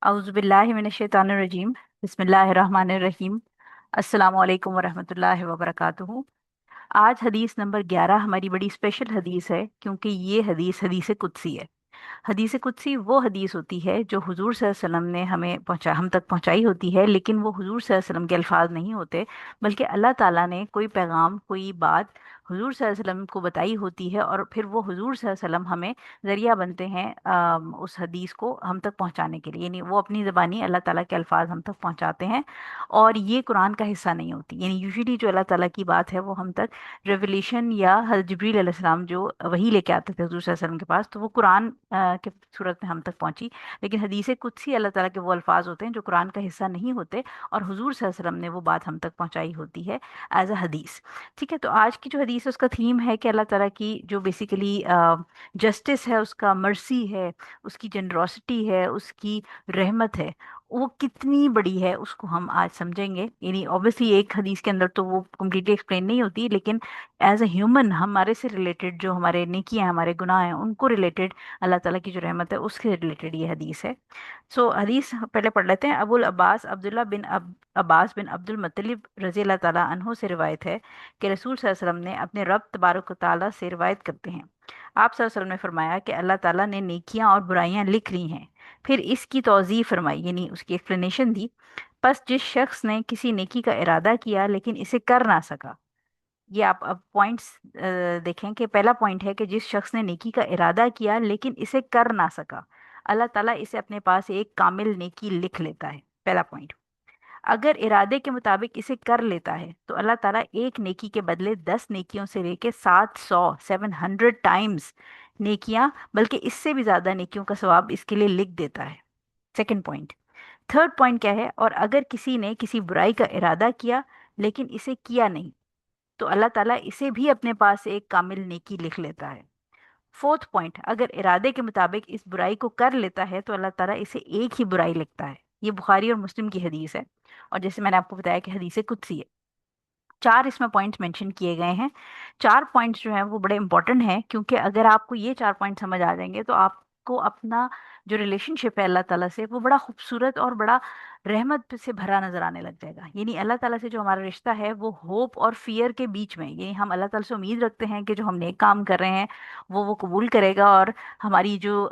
औज़ुबिल्लाहिमिनश्शैतानिर्रजीम। बिस्मिल्लाहिर्रहमानिर्रहीम। अस्सलामु अलैकुम वरहमतुल्लाहि वबरकातुहू। आज हदीस नंबर 11 हमारी बड़ी स्पेशल हदीस है, क्योंकि ये हदीस हदीस कुदसी है। हदीस कुदसी वो हदीस होती है जो हुजूर सल्लल्लाहु अलैहि वसल्लम ने हम तक पहुंचाई होती है, लेकिन वो हुजूर सल्लल्लाहु अलैहि वसल्लम के अल्फाज नहीं होते, बल्कि अल्लाह ताला ने कोई पैगाम, कोई बात हुजूर सल्लल्लाहु अलैहि वसल्लम को बताई होती है, और फिर वो हुजूर सल्लल्लाहु अलैहि वसल्लम हमें जरिया बनते हैं उस हदीस को हम तक पहुंचाने के लिए। यानी वो अपनी ज़बानी अल्लाह ताला के अल्फाज हम तक पहुंचाते हैं, और ये कुरान का हिस्सा नहीं होती। यानी यूजुअली जो अल्लाह ताला की बात है वो हम तक रेवलेशन या हज़रत जिब्रील अलैहिस्सलाम जो वही लेके आते थे हुजूर सल्लल्लाहु अलैहि वसल्लम के पास, तो वो कुरान के सूरत में हम तक पहुंची। लेकिन हदीस कुदसी अल्लाह ताला के वो अल्फाज होते हैं जो कुरान का हिस्सा नहीं होते, और हुजूर सल्लल्लाहु अलैहि वसल्लम ने वो बात हम तक पहुंचाई होती है एज अ हदीस। ठीक है, तो आज की जो हदीस है उसका थीम है कि अल्लाह ताला की जो बेसिकली जस्टिस है, उसका मर्सी है, उसकी जनरोसिटी है, उसकी रहमत है, वो कितनी बड़ी है उसको हम आज समझेंगे। यानी ऑब्वियसली एक हदीस के अंदर तो वो कम्प्लीटली एक्सप्लेन नहीं होती, लेकिन एज अ ह्यूमन हमारे से रिलेटेड जो हमारे नेकी हैं, हमारे गुनाह हैं, उनको रिलेटेड अल्लाह ताला की जो रहमत है उसके रिलेटेड ये हदीस है। सो हदीस पहले पढ़ लेते हैं। अबुल अब्बास अब्दुल्ला बिन अब्बास बिन अब्दुल मुत्तलिब रजी अल्लाह ताला अन्हो से रिवायत है कि रसूल सल्लल्लाहु अलैहि वसल्लम ने अपने रब तबारक व तआला से रिवायत करते हैं। आप सल्लल्लाहु अलैहि वसल्लम ने फरमाया कि अल्लाह ताला ने नेकियां और बुराइयां लिख ली हैं, फिर इसकी तौज़ीह फरमाई, यानी उसकी एक्सप्लेनेशन दी। बस जिस शख्स ने किसी नेकी का इरादा किया लेकिन इसे कर ना सका, ये आप अब पॉइंट्स देखें कि पहला पॉइंट है कि जिस शख्स ने नेकी का इरादा किया लेकिन इसे कर ना सका, अल्लाह ताला इसे अपने पास एक कामिल नेकी लिख लेता है। पहला पॉइंट। अगर इरादे के मुताबिक इसे कर लेता है तो अल्लाह ताला एक नेकी के बदले 10 नेकियों से लेके 700 टाइम्स नेकियां, बल्कि इससे भी ज्यादा नेकियों का सवाब इसके लिए लिख देता है। Second point. थर्ड पॉइंट क्या है, और अगर किसी ने किसी बुराई का इरादा किया लेकिन इसे किया नहीं, तो अल्लाह ताला इसे भी अपने पास एक कामिल नेकी लिख लेता है। Fourth point. अगर इरादे के मुताबिक इस बुराई को कर लेता है तो अल्लाह ताला इसे एक ही बुराई लिखता है। ये बुखारी और मुस्लिम की हदीस है, और जैसे मैंने आपको बताया कि हदीस कुदसी है। चार इसमें पॉइंट्स मेंशन किए गए हैं। चार पॉइंट्स जो हैं वो बड़े इंपॉर्टेंट हैं, क्योंकि अगर आपको ये चार पॉइंट समझ आ जाएंगे तो आपको अपना जो रिलेशनशिप है अल्लाह ताला से वो बड़ा खूबसूरत और बड़ा रहमत से भरा नजर आने लग जाएगा। यानी अल्लाह ताला से जो हमारा रिश्ता है वो होप और फियर के बीच में, यानी हम अल्लाह ताला से उम्मीद रखते हैं कि जो हम नेक काम कर रहे हैं वो कबूल करेगा, और हमारी जो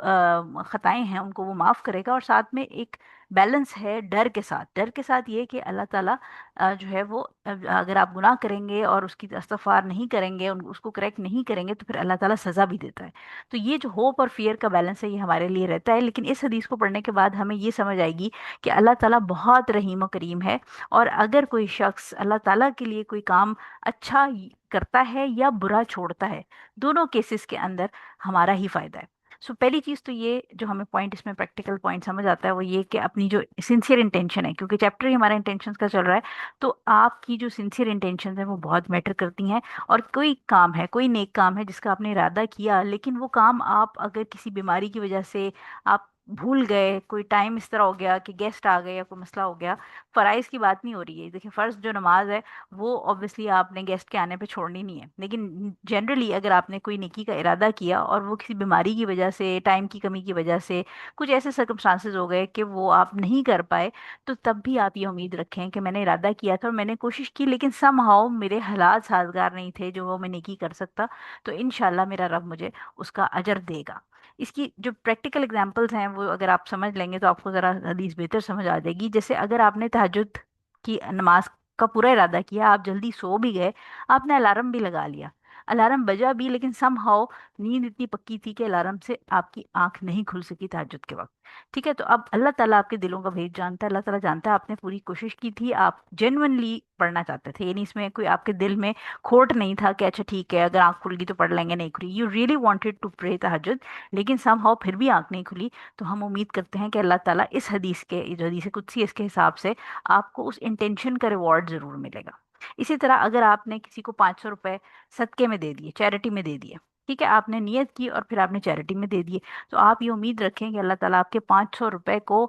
खताएं हैं उनको वो माफ़ करेगा, और साथ में एक बैलेंस है डर के साथ। डर के साथ ये कि अल्लाह ताला जो है वो अगर आप गुनाह करेंगे और उसकी इस्तग़फ़ार नहीं करेंगे, उसको करेक्ट नहीं करेंगे, तो फिर अल्लाह ताला सज़ा भी देता है। तो ये जो होप और फियर का बैलेंस है ये हमारे लिए रहता है। लेकिन इस हदीस को पढ़ने के बाद हमें ये समझ आएगी कि अल्लाह ताला बहुत रहीम और करीम है, और अगर कोई शख्स अल्लाह ताला के लिए कोई काम अच्छा करता है या बुरा छोड़ता है, दोनों केसेस के अंदर हमारा ही फायदा है। सो पहली चीज़ तो ये जो हमें पॉइंट इसमें प्रैक्टिकल पॉइंट समझ आता है वो ये कि अपनी जो सिंसियर इंटेंशन है, क्योंकि चैप्टर ही हमारा इंटेंशंस का चल रहा है, तो आपकी जो सिंसियर इंटेंशन है वो बहुत मैटर करती हैं। और कोई काम है, कोई नेक काम है जिसका आपने इरादा किया, लेकिन वो काम आप अगर किसी बीमारी की वजह से आप भूल गए, कोई टाइम इस तरह हो गया कि गेस्ट आ गए या कोई मसला हो गया। फ़राइज़ की बात नहीं हो रही है, देखिए फ़र्ज़ जो नमाज है वो ऑब्वियसली आपने गेस्ट के आने पे छोड़नी नहीं है, लेकिन जनरली अगर आपने कोई नेकी का इरादा किया और वो किसी बीमारी की वजह से, टाइम की कमी की वजह से, कुछ ऐसे सर्कमस्टांसेस हो गए कि वो आप नहीं कर पाए, तो तब भी आप ये उम्मीद रखें कि मैंने इरादा किया था और मैंने कोशिश की, लेकिन समहाउ मेरे हालात साजगार नहीं थे जो वो मैं नेकी कर सकता, तो इंशाल्लाह मेरा रब मुझे उसका अजर देगा। इसकी जो प्रैक्टिकल एग्जांपल्स हैं वो अगर आप समझ लेंगे तो आपको ज़रा हदीस बेहतर समझ आ जाएगी। जैसे अगर आपने तहज्जुद की नमाज का पूरा इरादा किया, आप जल्दी सो भी गए, आपने अलार्म भी लगा लिया, अलार्म बजा भी, लेकिन समहाउ नींद इतनी पक्की थी कि अलार्म से आपकी आंख नहीं खुल सकी तहज्जुद के वक्त। ठीक है, तो अब अल्लाह ताला आपके दिलों का भेद जानता है, अल्लाह ताला जानता है आपने पूरी कोशिश की थी, आप जेन्युइनली पढ़ना चाहते थे, यानी इसमें कोई आपके दिल में खोट नहीं था कि अच्छा ठीक है अगर आंख खुल गई तो पढ़ लेंगे, नहीं खुली, you really wanted to pray तहज्जुद, लेकिन समहाउ फिर भी आंख नहीं खुली, तो हम उम्मीद करते हैं कि अल्लाह ताला इस हदीस के, जो हदीस कुदसी है, इसके हिसाब से आपको उस इंटेंशन का रिवॉर्ड जरूर मिलेगा। इसी तरह अगर आपने किसी को 500 रुपए सदके में दे दिए, चैरिटी में दे दिए, ठीक है, आपने नियत की और फिर आपने चैरिटी में दे दिए, तो आप ये उम्मीद रखें कि अल्लाह ताला आपके 500 रुपए को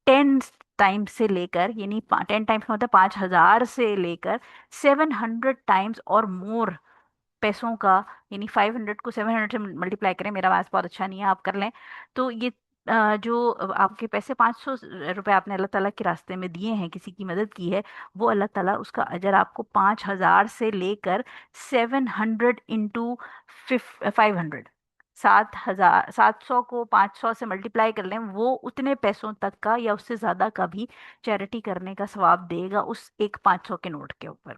10 टाइम्स से लेकर, यानी 10 टाइम्स का मतलब 5,000 से लेकर 700 टाइम्स और मोर पैसों का, यानी 500 को 700 से मल्टीप्लाई करें, मेरा मैथ्स बहुत अच्छा नहीं है, आप कर लें, तो ये جو آپ کے پیسے 500 روپے آپ نے اللہ تعالیٰ کے راستے میں دیے ہیں، کسی کی مدد کی ہے، وہ اللہ تعالیٰ اس کا اجر آپ کو 5,000 سے لے کر 700 × 500، 7,000 700 کو 500 سے ملٹیپلائی کر لیں، وہ اتنے پیسوں تک کا یا اس سے زیادہ کا بھی چیریٹی کرنے کا ثواب دے گا اس ایک 500 کے نوٹ کے اوپر،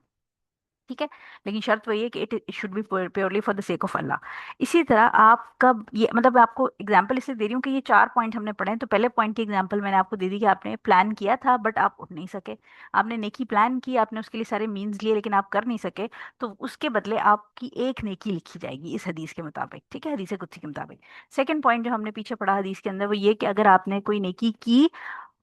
ٹھیک ہے؟ لیکن شرط وہی ہے کہ it should be purely for the sake of Allah. اسی طرح آپ کا یہ مطلب میں آپ کو اگزامپل اس سے دے رہی ہوں کہ یہ 4 پوائنٹ ہم نے پڑھے ہیں، تو پہلے پوائنٹ کی اگزامپل میں نے آپ کو دے دی کہ آپ نے پلان کیا تھا بٹ آپ اٹھ نہیں سکے، آپ نے نیکی پلان کی، آپ نے اس کے لیے سارے مینز لیے لیکن آپ کر نہیں سکے، تو اس کے بدلے آپ کی ایک نیکی لکھی جائے گی اس حدیث کے مطابق، ٹھیک ہے، حدیث قدسی کے مطابق۔ سیکنڈ پوائنٹ جو ہم نے پیچھے پڑھا حدیث کے اندر وہ یہ کہ اگر آپ نے کوئی نیکی کی،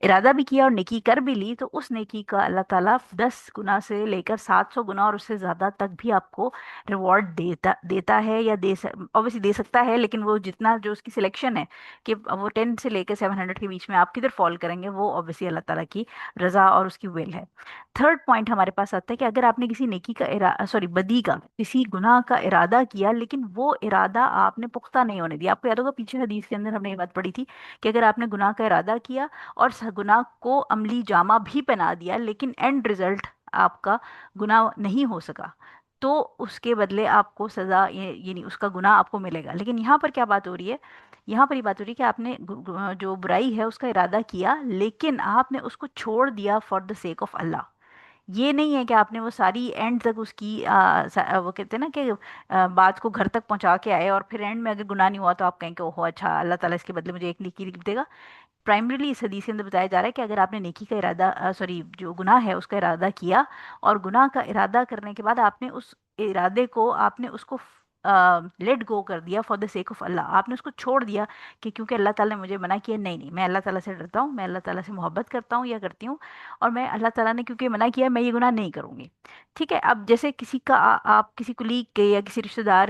ارادہ بھی کیا اور نیکی کر بھی لی، تو اس نیکی کا اللہ تعالیٰ 10 گنا سے لے کر 700 گنا اور اس سے زیادہ تک بھی آپ کو ریوارڈ دیتا ہے، یا obviously دے سکتا ہے، لیکن وہ جتنا جو اس کی سلیکشن ہے کہ وہ 10 سے لے کے 700 کے بیچ میں آپ کدھر فال کریں گے، وہ obviously اللہ تعالیٰ کی رضا اور اس کی ول ہے۔ تھرڈ پوائنٹ ہمارے پاس آتا ہے کہ اگر آپ نے کسی نیکی کا بدی کا، کسی گناہ کا ارادہ کیا لیکن وہ ارادہ آپ نے پختہ نہیں ہونے دیا، آپ کو یاد ہوگا پیچھے حدیث کے اندر ہم نے یہ بات پڑھی تھی کہ اگر آپ نے گناہ کا ارادہ کیا اور گناہ کو عملی جامہ بھی پہنا دیا لیکن اینڈ رزلٹ آپ کا گناہ نہیں ہو سکا، تو اس کے بدلے آپ کو سزا یعنی اس کا گناہ آپ کو ملے گا۔ لیکن یہاں پر کیا بات ہو رہی ہے؟ یہاں پر یہ بات ہو رہی ہے کہ آپ نے جو برائی ہے اس کا ارادہ کیا لیکن آپ نے اس کو چھوڑ دیا فار دا سیک آف اللہ۔ یہ نہیں ہے کہ آپ نے وہ ساری اینڈ تک اس کی وہ کہتے ہیں نا کہ بات کو گھر تک پہنچا کے آئے اور پھر اینڈ میں اگر گناہ نہیں ہوا تو آپ کہیں کہ اوہو اچھا اللہ تعالیٰ اس کے بدلے مجھے ایک نیکی لکھ دے گا۔ پرائمریلی اس حدیث کے اندر بتایا جا رہا ہے کہ اگر آپ نے نیکی کا ارادہ جو گناہ ہے اس کا ارادہ کیا اور گناہ کا ارادہ کرنے کے بعد آپ نے اس ارادے کو لیٹ گو کر دیا فار دا سیک آف اللہ، آپ نے اس کو چھوڑ دیا کہ کیونکہ اللہ تعالیٰ نے مجھے منع کیا، نہیں نہیں میں اللہ تعالیٰ سے ڈرتا ہوں، میں اللہ تعالیٰ سے محبت کرتا ہوں یا کرتی ہوں، اور میں اللہ تعالیٰ نے کیونکہ منع کیا میں یہ گناہ نہیں کروں گی، ٹھیک ہے؟ اب جیسے کسی کا آپ کسی کلیگ کے یا کسی رشتہ دار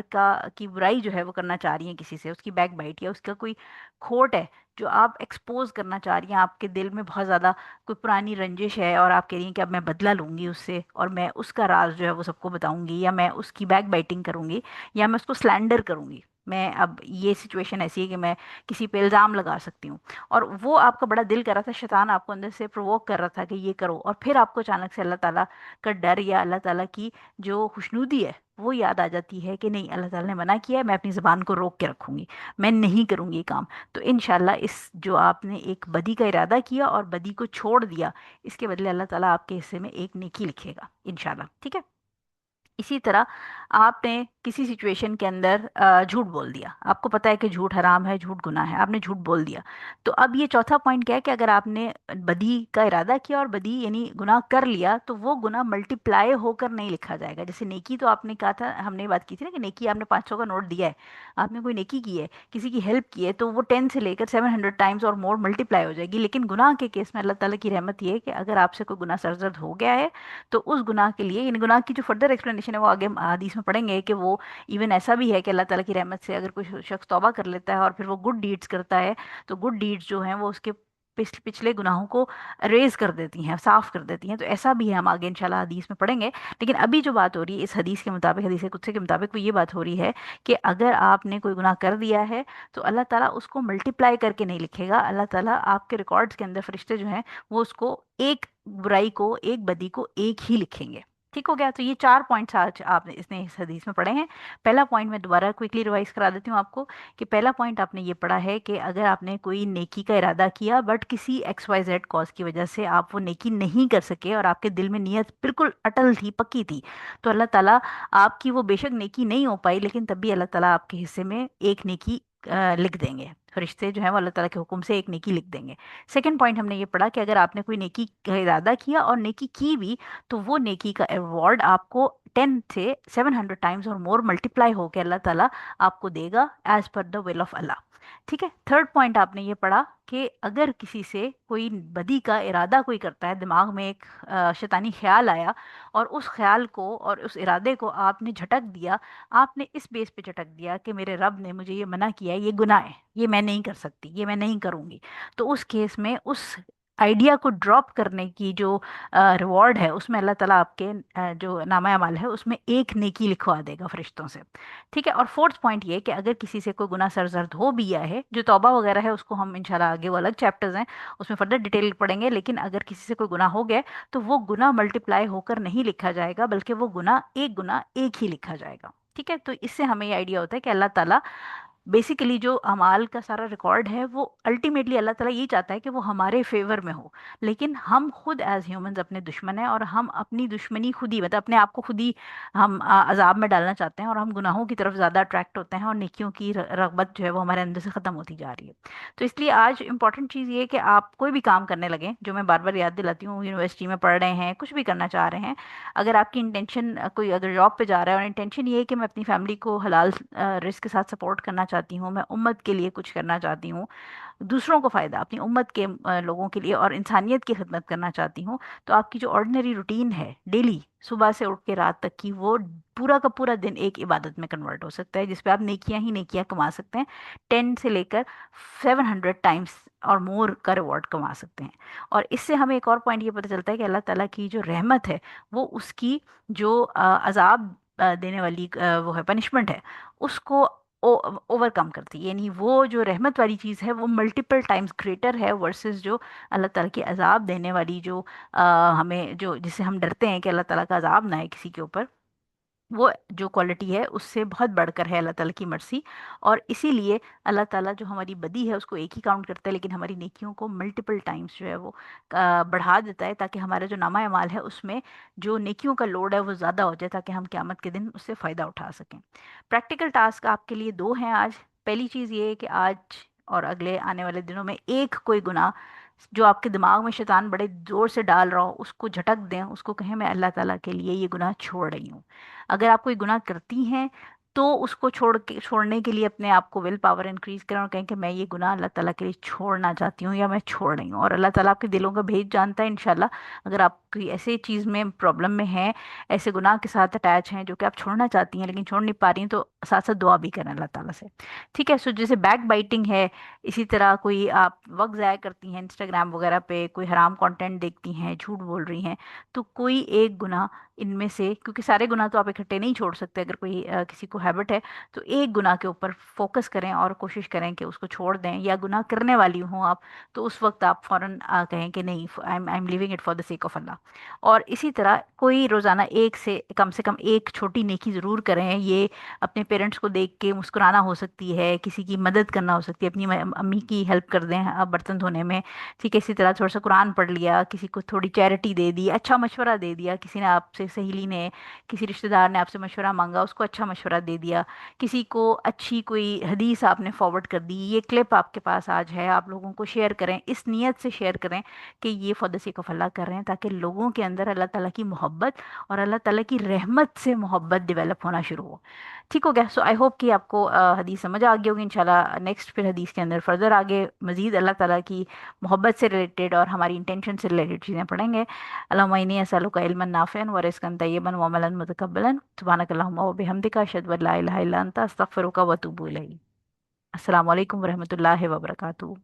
کی برائی جو ہے وہ کرنا چاہ رہی ہیں کسی سے، اس کی بیک بائٹ یا اس کا کوئی کھوٹ ہے جو آپ ایکسپوز کرنا چاہ رہی ہیں، آپ کے دل میں بہت زیادہ کوئی پرانی رنجش ہے اور آپ کہہ رہی ہیں کہ اب میں بدلہ لوں گی اس سے اور میں اس کا راز جو ہے وہ سب کو بتاؤں گی، یا میں اس کی بیک بائٹنگ کروں گی، یا میں اس کو سلینڈر کروں گی، میں اب یہ سچویشن ایسی ہے کہ میں کسی پہ الزام لگا سکتی ہوں، اور وہ آپ کا بڑا دل کر رہا تھا، شیطان آپ کو اندر سے پرووک کر رہا تھا کہ یہ کرو، اور پھر آپ کو اچانک سے اللہ تعالیٰ کا ڈر یا اللہ تعالیٰ کی جو خوشنودی ہے وہ یاد آ جاتی ہے کہ نہیں اللہ تعالیٰ نے منع کیا ہے، میں اپنی زبان کو روک کے رکھوں گی، میں نہیں کروں گی یہ کام، تو انشاءاللہ اس جو آپ نے ایک بدی کا ارادہ کیا اور بدی کو چھوڑ دیا، اس کے بدلے اللہ تعالیٰ آپ کے حصے میں ایک نیکی لکھے گا انشاءاللہ، ٹھیک ہے؟ اسی طرح آپ نے کسی سچویشن کے اندر جھوٹ بول دیا، آپ کو پتا ہے کہ جھوٹ حرام ہے، جھوٹ گناہ ہے، آپ نے جھوٹ بول دیا، تو اب یہ چوتھا پوائنٹ کیا ہے کہ اگر آپ نے بدی کا ارادہ کیا اور بدی یعنی گناہ کر لیا تو وہ گناہ ملٹیپلائی ہو کر نہیں لکھا جائے گا۔ جیسے نیکی تو آپ نے کہا تھا، ہم نے بات کی تھی نا کہ نیکی آپ نے 500 کا نوٹ دیا ہے، آپ نے کوئی نیکی کی ہے، کسی کی ہیلپ کی ہے، تو وہ 10 سے لے کر 700 ٹائمز اور مور ملٹیپلائی ہو جائے گی۔ لیکن گناہ کے کیس میں اللہ تعالیٰ کی رحمت یہ ہے کہ اگر آپ سے کوئی گناہ سرزد ہو گیا ہے تو اس گناہ کے لیے، یعنی گناہ کی جو فردر ایکسپلینیشن ہے وہ آگے حدیث میں پڑھیں گے کہ وہ ایون ایسا بھی ہے کہ اللہ تعالیٰ کی رحمت سے اگر کوئی شخص توبہ کر لیتا ہے اور پھر وہ گڈ ڈیڈز کرتا ہے تو گڈ ڈیڈز جو ہیں وہ اس کے پچھلے گناہوں کو ریز کر دیتی ہیں، صاف کر دیتی ہیں، تو ایسا بھی ہے، ہم آگے انشاءاللہ حدیث میں پڑھیں گے۔ لیکن ابھی جو بات ہو رہی ہے اس حدیث کے مطابق، حدیث قدسی کے مطابق، وہ یہ بات ہو رہی ہے کہ اگر آپ نے کوئی گناہ کر دیا ہے تو اللہ تعالیٰ اس کو ملٹیپلائی کر کے نہیں لکھے گا، اللہ تعالیٰ آپ کے ریکارڈز کے اندر فرشتے جو ہیں وہ اس کو ایک برائی کو، ایک بدی کو ایک ہی لکھیں گے، ٹھیک ہو گیا؟ تو یہ 4 پوائنٹس آج آپ نے اس حدیث میں پڑھے ہیں۔ پہلا پوائنٹ میں دوبارہ کوئکلی ریوائز کرا دیتی ہوں آپ کو کہ پہلا پوائنٹ آپ نے یہ پڑھا ہے کہ اگر آپ نے کوئی نیکی کا ارادہ کیا بٹ کسی ایکس وائی زیڈ کاز کی وجہ سے آپ وہ نیکی نہیں کر سکے اور آپ کے دل میں نیت بالکل اٹل تھی، پکی تھی، تو اللہ تعالیٰ آپ کی وہ بے شک نیکی نہیں ہو پائی لیکن تب بھی اللہ تعالیٰ آپ کے حصے میں ایک نیکی لکھ دیں گے، فرشتے جو ہیں وہ اللہ تعالیٰ کے حکم سے ایک نیکی لکھ دیں گے۔ سیکنڈ پوائنٹ ہم نے یہ پڑھا کہ اگر آپ نے کوئی نیکی کا ارادہ کیا اور نیکی کی بھی تو وہ نیکی کا ایوارڈ آپ کو 10 سے 700 ٹائمز اور مور ملٹیپلائی ہو کے اللہ تعالیٰ آپ کو دے گا as per the will of اللہ، ٹھیک ہے؟ تھرڈ پوائنٹ آپ نے یہ پڑھا کہ اگر کسی سے کوئی بدی کا ارادہ کوئی کرتا ہے، دماغ میں ایک شیطانی خیال آیا اور اس خیال کو اور اس ارادے کو آپ نے جھٹک دیا، آپ نے اس بیس پہ جھٹک دیا کہ میرے رب نے مجھے یہ منع کیا ہے، یہ گناہ ہے، یہ میں نہیں کر سکتی، یہ میں نہیں کروں گی، تو اس کیس میں اس आइडिया को ड्रॉप करने की जो रिवॉर्ड है, उसमें अल्लाह ताला आपके जो नामा अमाल है उसमें एक नेकी लिखवा देगा फरिश्तों से। ठीक है। और फोर्थ पॉइंट ये कि अगर किसी से कोई गुनाह सरजद हो भी गया है, जो तौबा वगैरह है उसको हम इंशाल्लाह आगे, वो अलग चैप्टर्स हैं, उसमें फर्दर डिटेल पढ़ेंगे, लेकिन अगर किसी से कोई गुनाह हो गया है, तो वो गुनाह मल्टीप्लाई होकर नहीं लिखा जाएगा, बल्कि वो गुनाह एक ही लिखा जाएगा। ठीक है। तो इससे हमें ये आइडिया होता है कि अल्लाह ताला बेसिकली जो अमाल का सारा रिकॉर्ड है वो अल्टीमेटली अल्लाह ताला यही चाहता है कि वो हमारे फेवर में हो। लेकिन हम खुद एज ह्यूमंस अपने दुश्मन हैं, और हम अपनी दुश्मनी खुद ही, मतलब अपने आप को खुद ही हम अजाब में डालना चाहते हैं, और हम गुनाहों की तरफ ज़्यादा अट्रैक्ट होते हैं, और नेकियों की रगबत जो है वो हमारे अंदर से ख़त्म होती जा रही है। तो इसलिए आज इंपॉर्टेंट चीज़ ये है कि आप कोई भी काम करने लगें, जो मैं बार बार याद दिलाती हूँ, यूनिवर्सिटी में पढ़ रहे हैं, कुछ भी करना चाह रहे हैं, अगर आपकी इंटेंशन, कोई अगर जॉब पे जा रहा है और इंटेंशन ये है कि मैं अपनी फैमिली को हलाल रिस्क के साथ सपोर्ट करना चाहती हूँ, मैं उम्मत के लिए कुछ करना चाहती हूँ, दूसरों को फ़ायदा, अपनी उम्मत के लोगों के लिए और इंसानियत की खिदमत करना चाहती हूँ, तो आपकी जो ऑर्डिनरी रूटीन है डेली सुबह से उठ के रात तक की, वो पूरा का पूरा दिन एक इबादत में कन्वर्ट हो सकता है, जिसपे आप नेकियां ही नेकियां कमा सकते हैं। 10 से लेकर 700 टाइम्स और मोर का रिवॉर्ड कमा सकते हैं। और इससे हमें एक और पॉइंट ये पता चलता है कि अल्लाह ताला की जो रहमत है, वो उसकी जो अजाब देने वाली वो है, पनिशमेंट है, उसको ओवरकम करती है। यानी वो जो रहमत वाली चीज़ है वो मल्टीपल टाइम्स ग्रेटर है वर्सेस जो अल्लाह ताला की अजाब देने वाली, जो हमें जो जिससे हम डरते हैं कि अल्लाह ताला का अजाब ना आए किसी के ऊपर, वो जो क्वालिटी है उससे बहुत बढ़कर है अल्लाह ताला की मर्सी। और इसीलिए अल्लाह ताला जो हमारी बदी है उसको एक ही काउंट करता है, लेकिन हमारी नेकियों को मल्टीपल टाइम्स जो है वो बढ़ा देता है, ताकि हमारा जो नामा अमाल है उसमें जो नेकियों का लोड है वो ज़्यादा हो जाए, ताकि हम क़यामत के दिन उससे फ़ायदा उठा सकें। प्रैक्टिकल टास्क आपके लिए दो हैं आज। पहली चीज़ ये है कि आज और अगले आने वाले दिनों में एक कोई गुनाह जो आपके दिमाग में शैतान बड़े ज़ोर से डाल रहा हो, उसको झटक दें, उसको कहें मैं अल्लाह ताला के लिए ये गुनाह छोड़ रही हूँ। अगर आप कोई गुनाह करती हैं, तो उसको छोड़ने के लिए अपने आप को विल पावर इंक्रीज करें, और कहें कि मैं ये गुनाह अल्लाह ताला के लिए छोड़ना चाहती हूँ, या मैं छोड़ रही हूँ। और अल्लाह ताला आपके दिलों का भेद जानता है इंशाल्लाह। अगर आप कोई ऐसे चीज़ में प्रॉब्लम में हैं, ऐसे गुनाह के साथ अटैच हैं जो कि आप छोड़ना चाहती हैं लेकिन छोड़ नहीं पा रही हैं, तो साथ साथ दुआ भी करें अल्लाह ताला से। ठीक है। सो जैसे बैक बाइटिंग है, इसी तरह कोई आप वक्त ज़ाया करती हैं इंस्टाग्राम वगैरह पे, कोई हराम कंटेंट देखती हैं, झूठ बोल रही हैं, तो कोई एक गुनाह इनमें से, क्योंकि सारे गुनाह तो आप इकट्ठे नहीं छोड़ सकते, अगर कोई किसी को हैबिट है, तो एक गुनाह के ऊपर फोकस करें और कोशिश करें कि उसको छोड़ दें। या गुनाह करने वाली हूँ आप, तो उस वक्त आप फौरन कहें कि नहीं, I am living it for the sake of Allah. और इसी तरह कोई रोज़ाना एक से कम एक छोटी नेकी ज़रूर करें। ये अपने पेरेंट्स को देख के मुस्कुराना हो सकती है, किसी की मदद करना हो सकती है, अपनी अम्मी की हेल्प कर दें बर्तन धोने में। ठीक है। इसी तरह थोड़ा सा कुरान पढ़ लिया, किसी को थोड़ी चैरिटी दे दी, अच्छा मशवरा दे दिया, किसी ने आपसे, सहेली ने, किसी रिश्तेदार ने आपसे मशवरा मांगा, उसको अच्छा मशवरा दे दिया, किसी को अच्छी कोई हदीस आपने फॉरवर्ड कर दी, ये क्लिप आपके पास आज है, आप लोगों को शेयर करें, इस नीयत से शेयर करें कि ये फॉर द सेक ऑफ अल्लाह कर रहे हैं, ताकि लोगों के अंदर अल्लाह ताला की मोहब्बत और अल्लाह ताला की रहमत से मोहब्बत डेवलप होना शुरू हो। ठीक हो गया। सो आई होप कि आपको हदीस समझ आ गई होगी इंशाल्लाह। नेक्स्ट फिर हदीस के अंदर फर्दर आगे मजीद अल्लाह ताला की मोहब्बत से रिलेटेड और हमारी इंटेंशन से रिलेटेड चीज़ें पढ़ेंगे। अल्लाहुम्मा इन्नी अस्अलुका इल्मन नाफ़िअन व रिज़्क़न तय्यबन व अमलन मुतक़ब्बलन। सुब्हानकल्लाहुम्मा व बिहम्दिका अशहदु अन ला इलाहा इल्ला अंता अस्तग़फ़िरुका व अतूबु इलैक। अस्सलामु अलैकुम व रहमतुल्लाहि व बरकातुहू।